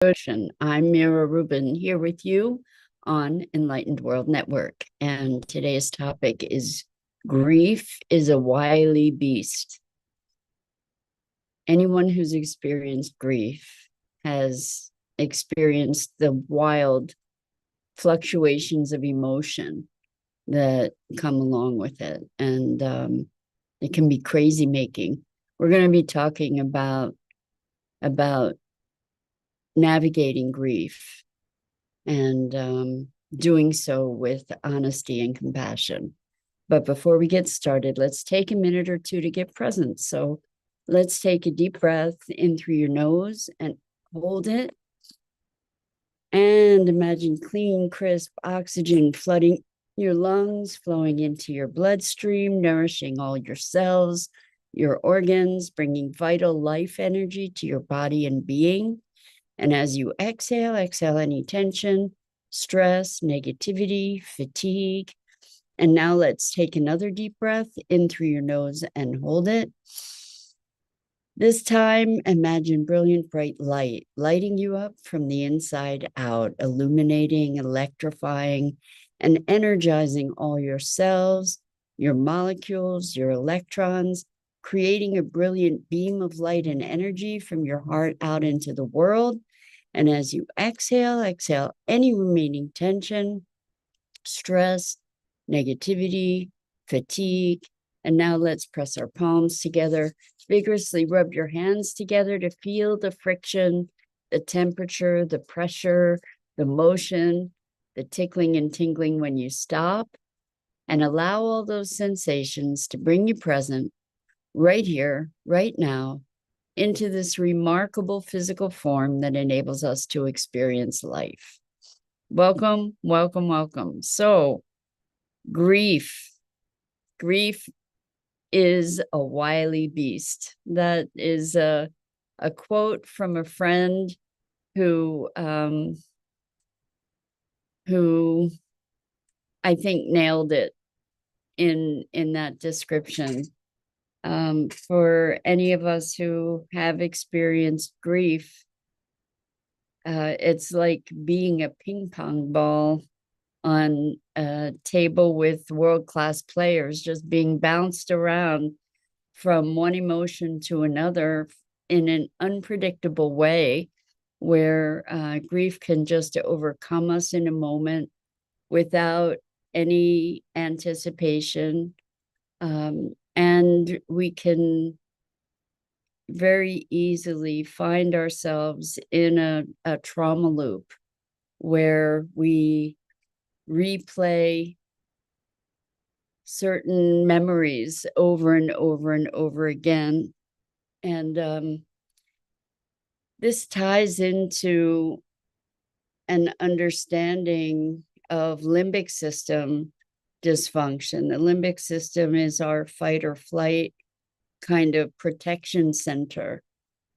Ocean. I'm Mira Rubin here with you on Enlightened World Network. And today's topic is grief is a wily beast. Anyone who's experienced grief has experienced the wild fluctuations of emotion that come along with it. And it can be crazy making. We're going to be talking about navigating grief and doing so with honesty and compassion. But before we get started, let's take a minute or two to get present. So let's take a deep breath in through your nose and hold it. And imagine clean, crisp oxygen flooding your lungs, flowing into your bloodstream, nourishing all your cells, your organs, bringing vital life energy to your body and being. And as you exhale any tension, stress, negativity, fatigue. And now let's take another deep breath in through your nose and hold it. This time, imagine brilliant, bright light lighting you up from the inside out, illuminating, electrifying, and energizing all your cells, your molecules, your electrons, creating a brilliant beam of light and energy from your heart out into the world. And as you exhale any remaining tension, stress, negativity, fatigue. And now let's press our palms together, vigorously rub your hands together to feel the friction, the temperature, the pressure, the motion, the tickling and tingling when you stop. And allow all those sensations to bring you present right here, right now, into this remarkable physical form that enables us to experience life. Welcome, welcome, welcome. So, grief is a wily beast. That is a quote from a friend who I think nailed it in that description. For any of us who have experienced grief, it's like being a ping pong ball on a table with world-class players, just being bounced around from one emotion to another in an unpredictable way, where grief can just overcome us in a moment without any anticipation. And we can very easily find ourselves in a trauma loop where we replay certain memories over and over and over again. And this ties into an understanding of limbic system dysfunction. The limbic system is our fight or flight kind of protection center,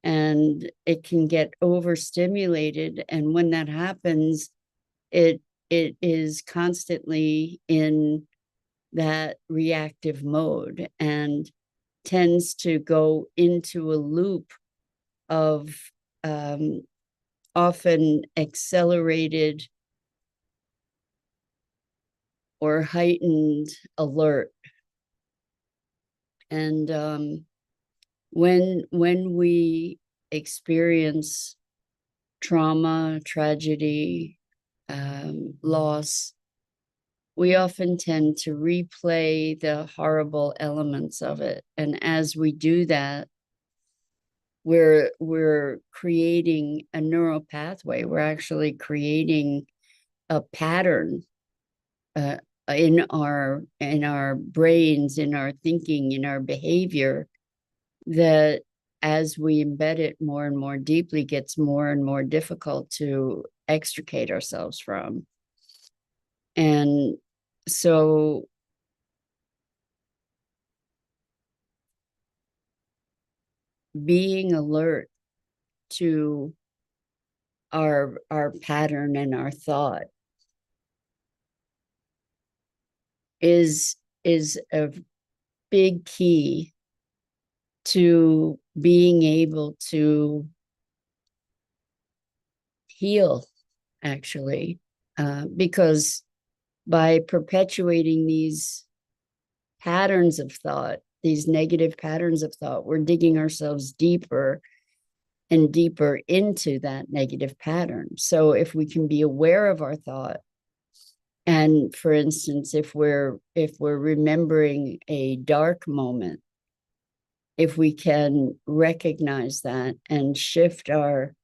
and it can get overstimulated. And when that happens, it is constantly in that reactive mode and tends to go into a loop of often accelerated or heightened alert. And when we experience trauma, tragedy, loss, we often tend to replay the horrible elements of it. And as we do that, we're creating a neural pathway. We're actually creating a pattern in our brains, in our thinking, in our behavior, that as we embed it more and more deeply, gets more and more difficult to extricate ourselves from. And so being alert to our pattern and our thought is a big key to being able to heal, actually, because by perpetuating these patterns of thought, these negative patterns of thought, we're digging ourselves deeper and deeper into that negative pattern. So if we can be aware of our thought, and for instance, if we're remembering a dark moment, if we can recognize that and shift our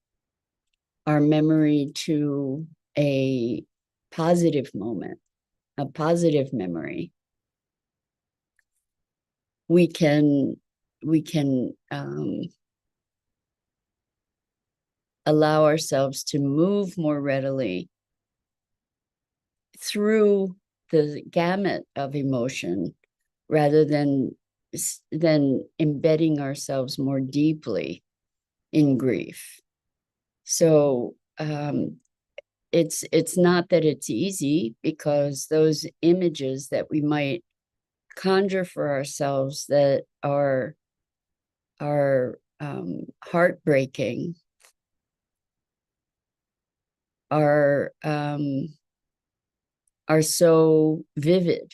memory to a positive moment, a positive memory, we can allow ourselves to move more readily through the gamut of emotion, rather than embedding ourselves more deeply in grief. So it's not that it's easy, because those images that we might conjure for ourselves that are heartbreaking are so vivid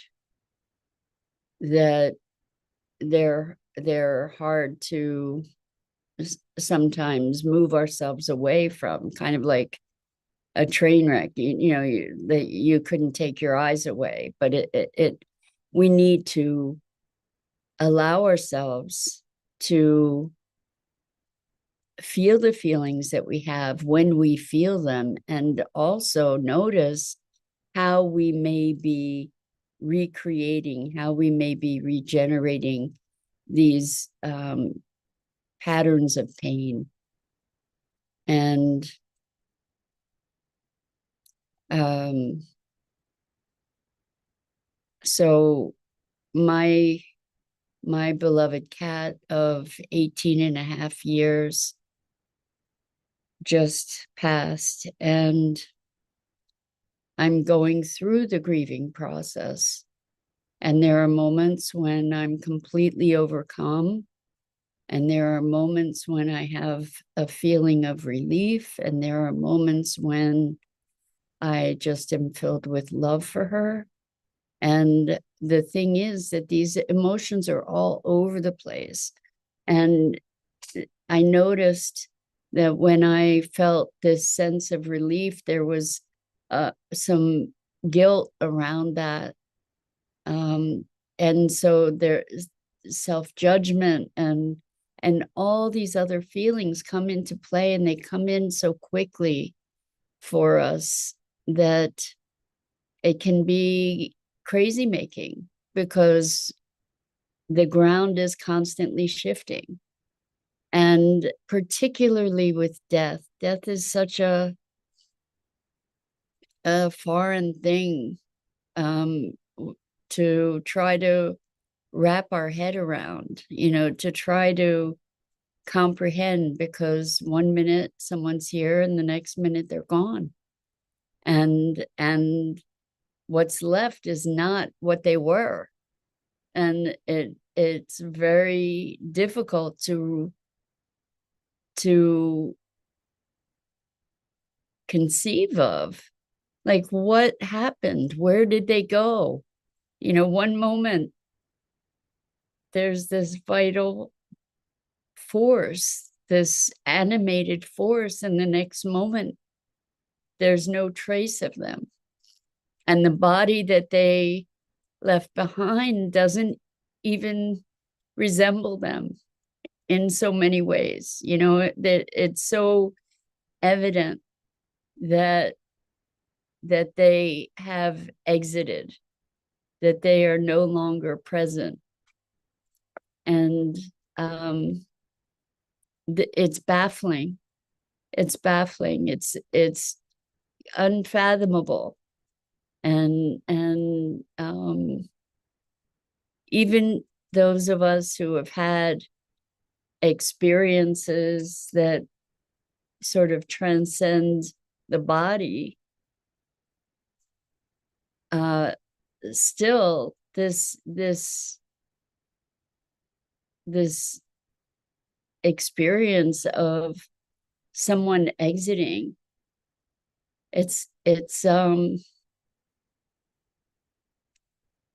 that they're hard to sometimes move ourselves away from, kind of like a train wreck. That you couldn't take your eyes away, but we need to allow ourselves to feel the feelings that we have when we feel them, and also notice how we may be recreating, how we may be regenerating these patterns of pain. And so my beloved cat of 18 and a half years just passed, and I'm going through the grieving process. And there are moments when I'm completely overcome, and there are moments when I have a feeling of relief, and there are moments when I just am filled with love for her. And the thing is that these emotions are all over the place. And I noticed that when I felt this sense of relief, there was some guilt around that. And so there's self-judgment, and all these other feelings come into play, and they come in so quickly for us that it can be crazy making, because the ground is constantly shifting. And particularly with death is such a foreign thing to try to wrap our head around, to try to comprehend, because one minute someone's here and the next minute they're gone. And what's left is not what they were. And it's very difficult to conceive of, like, what happened, where did they go? One moment there's this vital force, this animated force, and the next moment there's no trace of them. And the body that they left behind doesn't even resemble them in so many ways. That it's so evident that they have exited, that they are no longer present. And it's baffling. It's baffling. It's unfathomable. And even those of us who have had experiences that sort of transcend the body, still this experience of someone exiting it's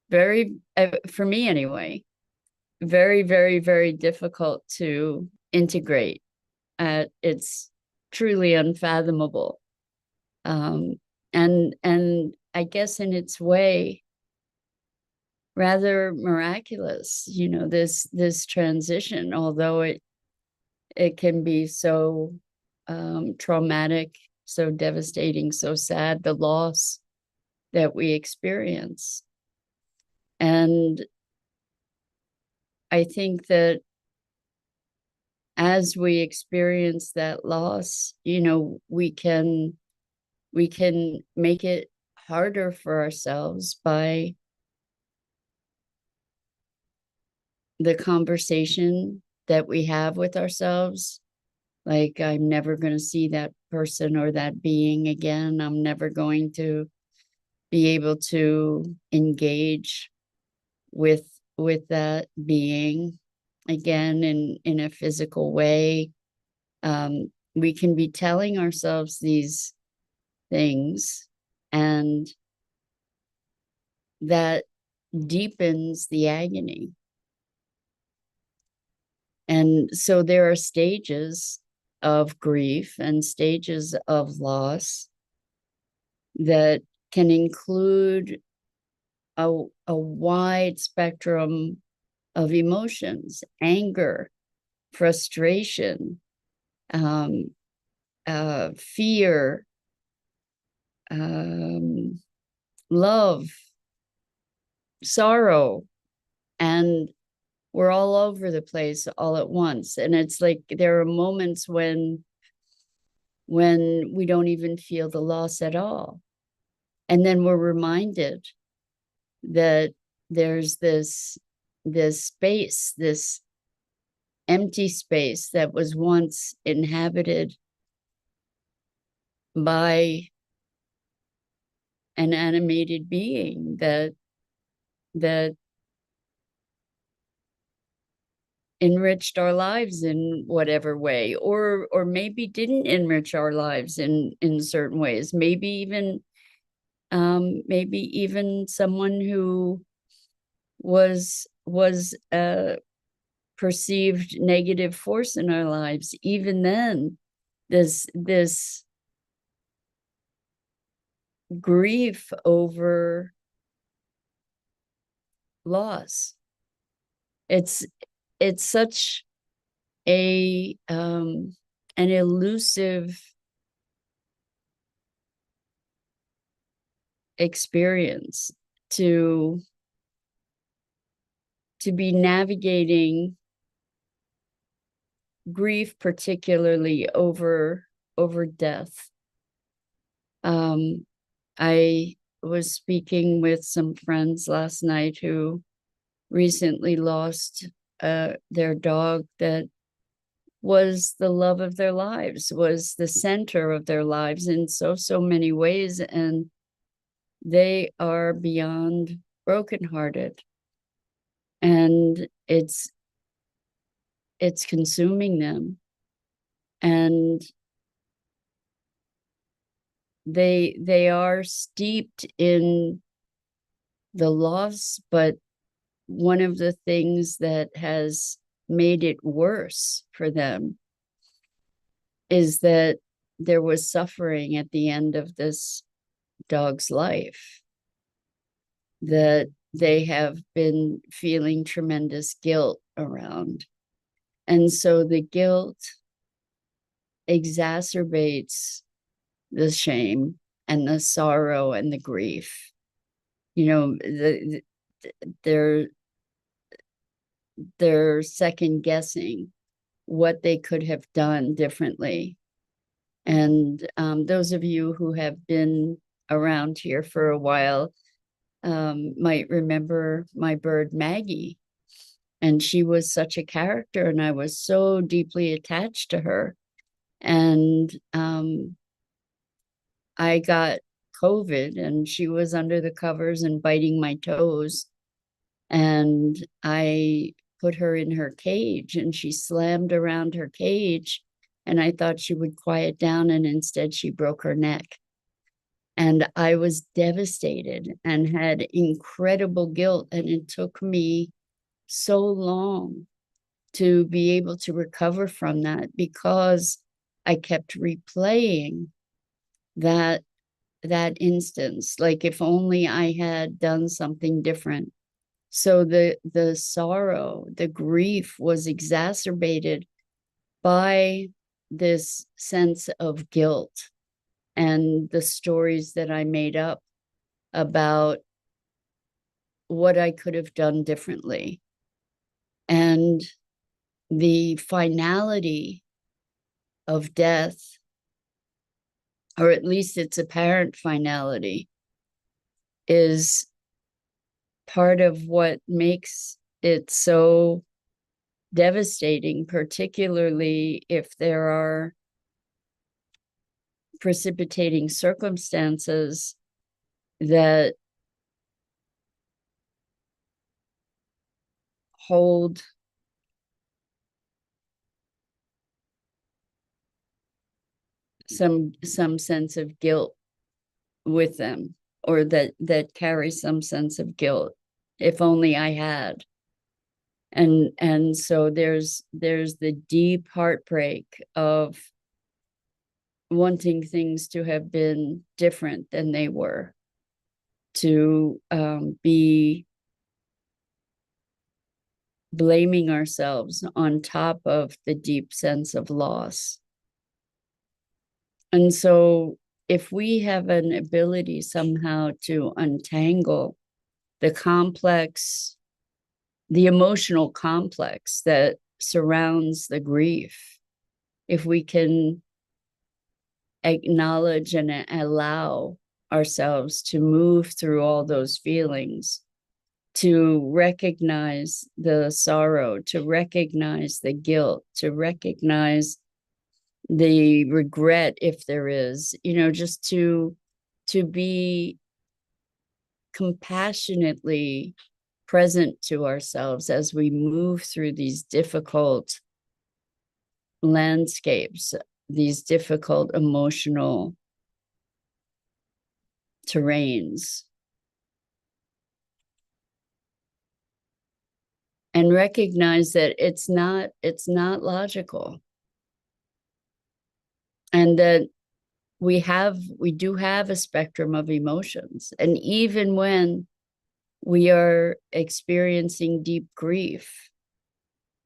very, for me anyway, very, very, very difficult to integrate. It's truly unfathomable. Um, and I guess in its way, rather miraculous, this transition, although it can be so traumatic, so devastating, so sad, the loss that we experience. And I think that as we experience that loss, we can make it harder for ourselves by the conversation that we have with ourselves. Like, I'm never going to see that person or that being again. I'm never going to be able to engage with that being again in a physical way. We can be telling ourselves these things, and that deepens the agony. And so there are stages of grief and stages of loss that can include a wide spectrum of emotions: anger, frustration, fear, love, sorrow, and we're all over the place all at once. And it's like there are moments when we don't even feel the loss at all. And then we're reminded that there's this space, this empty space that was once inhabited by an animated being that enriched our lives in whatever way, or maybe didn't enrich our lives in certain ways. Maybe even someone who was a perceived negative force in our lives. Even then, this grief over loss, it's such an elusive experience to be navigating grief, particularly over death. I was speaking with some friends last night who recently lost their dog that was the love of their lives, was the center of their lives in so many ways, and they are beyond brokenhearted, and it's consuming them, and they are steeped in the loss. But one of the things that has made it worse for them is that there was suffering at the end of this dog's life, that they have been feeling tremendous guilt around. And so the guilt exacerbates the shame and the sorrow and the grief. They're second guessing what they could have done differently. And those of you who have been around here for a while might remember my bird Maggie. And she was such a character, and I was so deeply attached to her. And I got COVID, and she was under the covers and biting my toes. And I put her in her cage, and she slammed around her cage. And I thought she would quiet down, and instead she broke her neck. And I was devastated and had incredible guilt. And it took me so long to be able to recover from that, because I kept replaying that instance, like if only I had done something different. So the sorrow, the grief was exacerbated by this sense of guilt and the stories that I made up about what I could have done differently. And the finality of death, or at least its apparent finality, is part of what makes it so devastating, particularly if there are precipitating circumstances that hold some sense of guilt with them, or that carry some sense of guilt. If only I had. And so there's the deep heartbreak of wanting things to have been different than they were, to be blaming ourselves on top of the deep sense of loss. And so if we have an ability somehow to untangle the complex, the emotional complex that surrounds the grief, if we can acknowledge and allow ourselves to move through all those feelings, to recognize the sorrow, to recognize the guilt, to recognize the regret, if there is, just to be compassionately present to ourselves as we move through these difficult landscapes, these difficult emotional terrains, and recognize that it's not logical, and that we do have a spectrum of emotions. And even when we are experiencing deep grief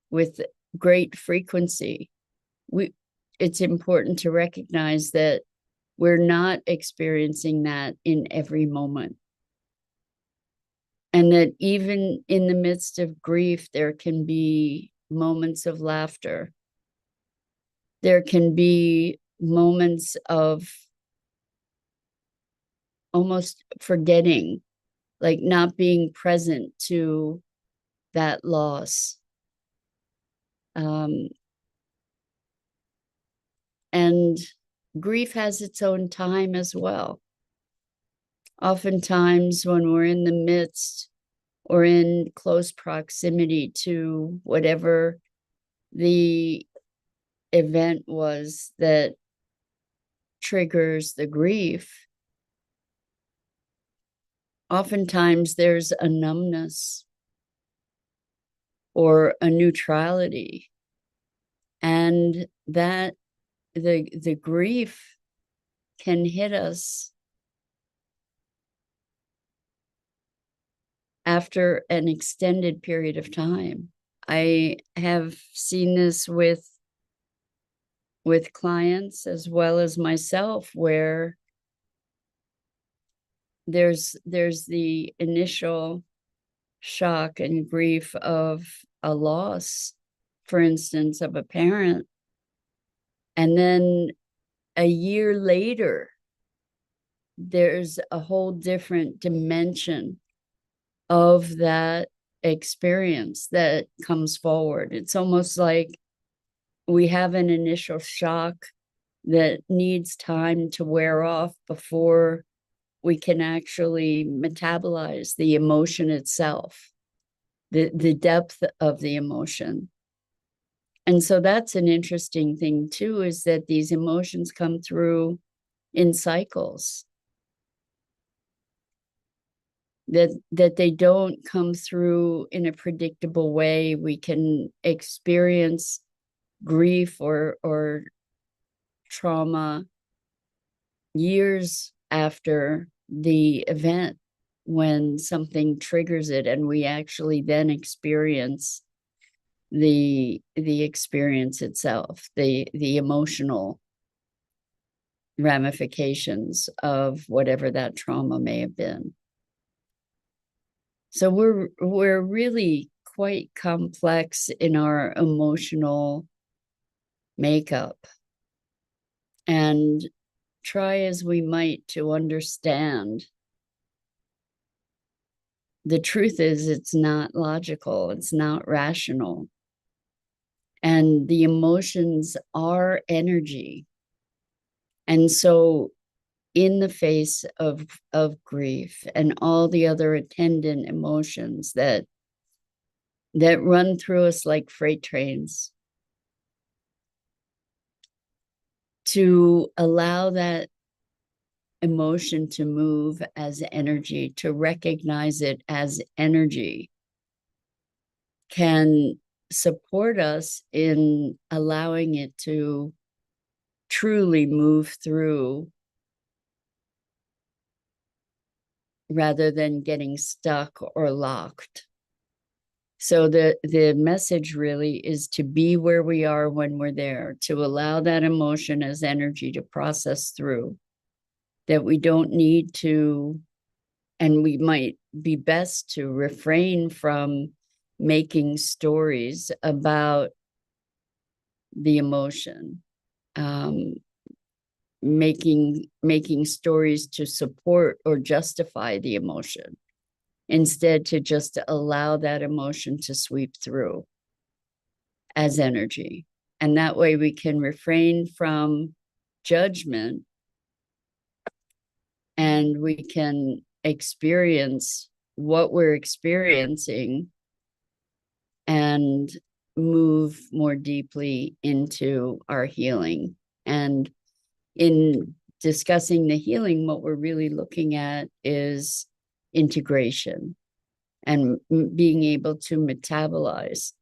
with great frequency, it's important to recognize that we're not experiencing that in every moment. And that even in the midst of grief, there can be moments of laughter. There can be moments of almost forgetting, like not being present to that loss. And grief has its own time as well. Oftentimes, when we're in the midst or in close proximity to whatever the event was that triggers the grief, oftentimes there's a numbness or a neutrality, and that the grief can hit us after an extended period of time. I have seen this with clients as well as myself, where there's the initial shock and grief of a loss, for instance, of a parent. And then a year later, there's a whole different dimension of that experience that comes forward. It's almost like we have an initial shock that needs time to wear off before we can actually metabolize the emotion itself, the depth of the emotion. And so that's an interesting thing too, is that these emotions come through in cycles. that they don't come through in a predictable way. We can experience grief or trauma years after the event when something triggers it, and we actually then experience the experience itself, the emotional ramifications of whatever that trauma may have been. So we're really quite complex in our emotional makeup, and try as we might to understand, the truth is it's not logical, it's not rational. And the emotions are energy. And so in the face of grief and all the other attendant emotions that run through us like freight trains, to allow that emotion to move as energy, to recognize it as energy, can support us in allowing it to truly move through, rather than getting stuck or locked. So the message really is to be where we are when we're there, to allow that emotion as energy to process through, that we don't need to, and we might be best to refrain from making stories about the emotion, making stories to support or justify the emotion, instead to just allow that emotion to sweep through as energy. And that way we can refrain from judgment, and we can experience what we're experiencing and move more deeply into our healing. And in discussing the healing, what we're really looking at is integration and being able to metabolize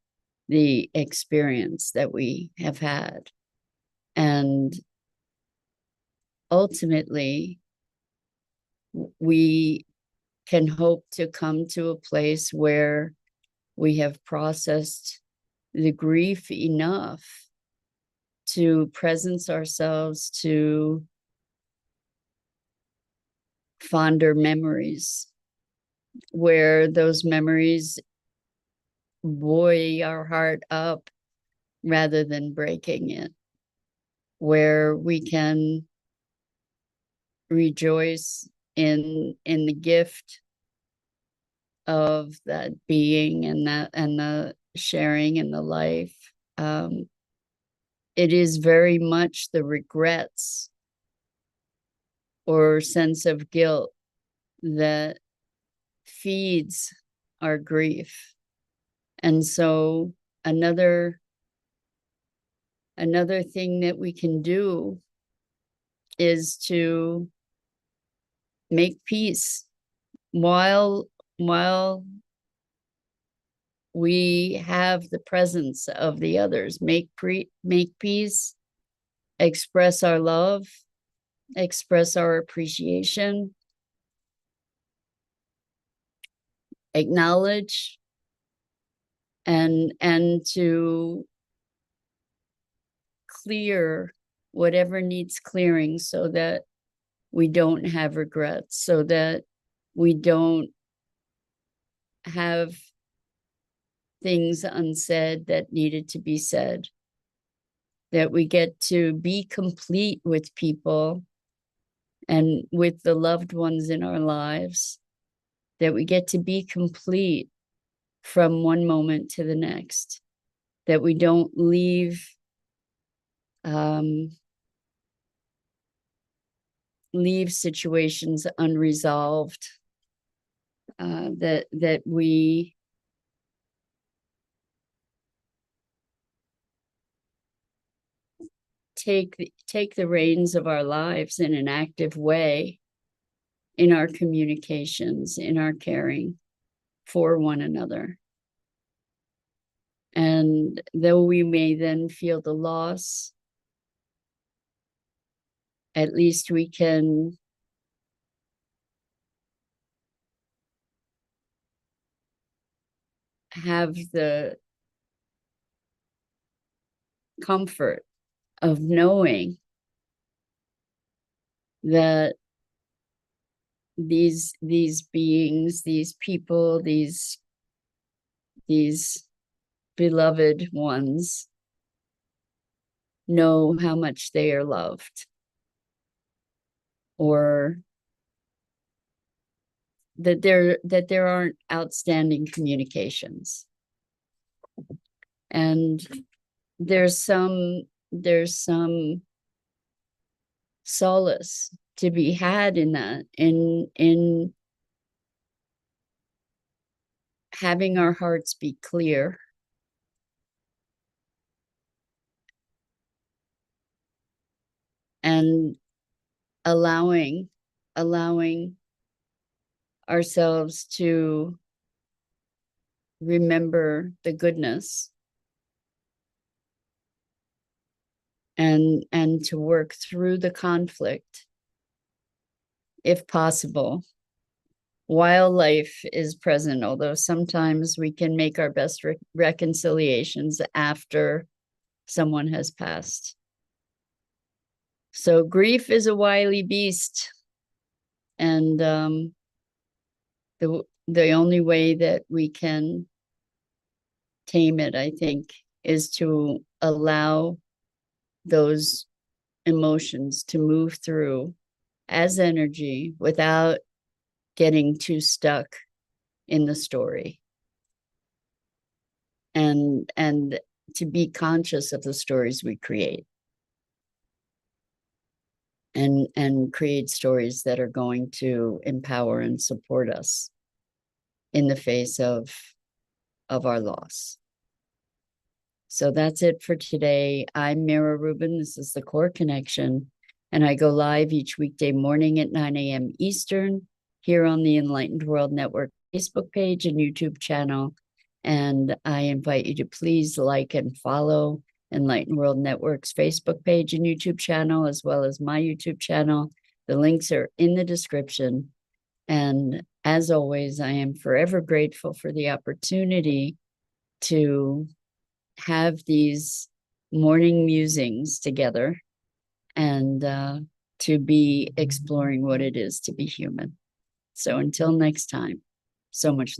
the experience that we have had. And ultimately, we can hope to come to a place where we have processed the grief enough to presence ourselves to fonder memories, where those memories buoy our heart up rather than breaking it, where we can rejoice in the gift of that being and the sharing and the life. It is very much the regrets or sense of guilt that feeds our grief. And so another thing that we can do is to make peace while we have the presence of the others. Make peace, express our love, express our appreciation, acknowledge, and to clear whatever needs clearing, so that we don't have regrets, so that we don't have things unsaid that needed to be said, that we get to be complete with people and with the loved ones in our lives, that we get to be complete from one moment to the next, that we don't leave situations unresolved, that we take the reins of our lives in an active way in our communications, in our caring for one another. And though we may then feel the loss, at least we can have the comfort of knowing that these beings, these people, these beloved ones know how much they are loved, or that there aren't outstanding communications. And there's some solace to be had in that, in having our hearts be clear and allowing ourselves to remember the goodness and to work through the conflict, if possible, while life is present, although sometimes we can make our best reconciliations after someone has passed. So grief is a wily beast, and the only way that we can tame it, I think, is to allow those emotions to move through as energy without getting too stuck in the story, and to be conscious of the stories we create, and create stories that are going to empower and support us in the face of our loss. So that's it for today. I'm Mira Rubin. This is the Core Connection, and I go live each weekday morning at 9 a.m. Eastern here on the Enlightened World Network Facebook page and YouTube channel. And I invite you to please like and follow Enlightened World Network's Facebook page and YouTube channel, as well as my YouTube channel. The links are in the description. And as always, I am forever grateful for the opportunity to have these morning musings together, and to be exploring what it is to be human. So until next time, so much love.